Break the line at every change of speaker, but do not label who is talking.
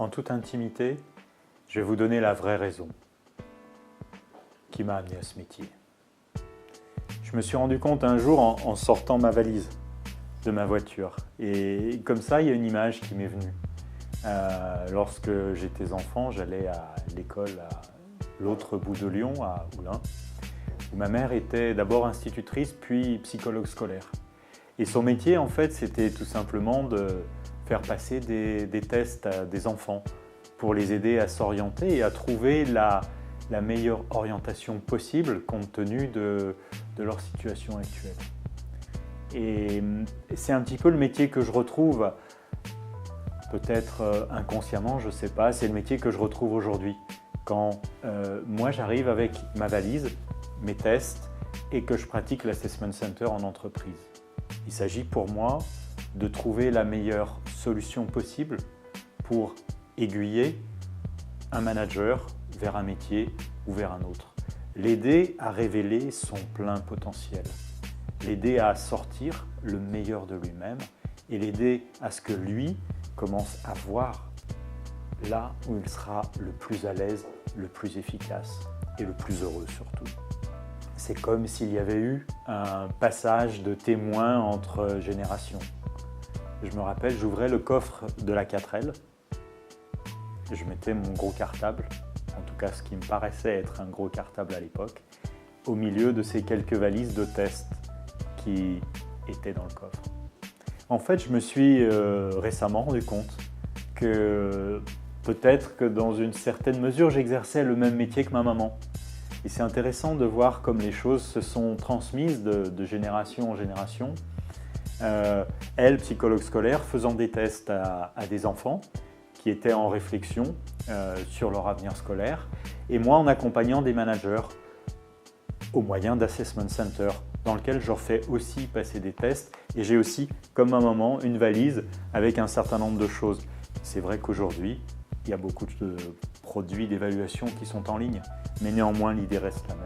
En toute intimité, je vais vous donner la vraie raison qui m'a amené à ce métier. Je me suis rendu compte un jour en sortant ma valise de ma voiture. Et comme ça, il y a une image qui m'est venue. Lorsque j'étais enfant, j'allais à l'école à l'autre bout de Lyon, à Oulin, où ma mère était d'abord institutrice, puis psychologue scolaire. Et son métier, en fait, c'était tout simplement de faire passer des tests à des enfants pour les aider à s'orienter et à trouver la meilleure orientation possible compte tenu de leur situation actuelle. Et c'est un petit peu le métier que je retrouve, peut-être inconsciemment, je ne sais pas, c'est le métier que je retrouve aujourd'hui. Quand moi j'arrive avec ma valise, mes tests et que je pratique l'Assessment Center en entreprise. Il s'agit pour moi de trouver la meilleure solution possible pour aiguiller un manager vers un métier ou vers un autre. L'aider à révéler son plein potentiel, l'aider à sortir le meilleur de lui-même et l'aider à ce que lui commence à voir là où il sera le plus à l'aise, le plus efficace et le plus heureux surtout. C'est comme s'il y avait eu un passage de témoin entre générations. Je me rappelle, j'ouvrais le coffre de la 4L, je mettais mon gros cartable, en tout cas ce qui me paraissait être un gros cartable à l'époque, au milieu de ces quelques valises de tests qui étaient dans le coffre. En fait, je me suis récemment rendu compte que peut-être que dans une certaine mesure, j'exerçais le même métier que ma maman. Et c'est intéressant de voir comme les choses se sont transmises de génération en génération. Elle, psychologue scolaire, faisant des tests à des enfants qui étaient en réflexion sur leur avenir scolaire, et moi en accompagnant des managers au moyen d'Assessment Center, dans lequel je leur fais aussi passer des tests, et j'ai aussi, comme ma maman, une valise avec un certain nombre de choses. C'est vrai qu'aujourd'hui, il y a beaucoup de produits d'évaluation qui sont en ligne, mais néanmoins l'idée reste la même.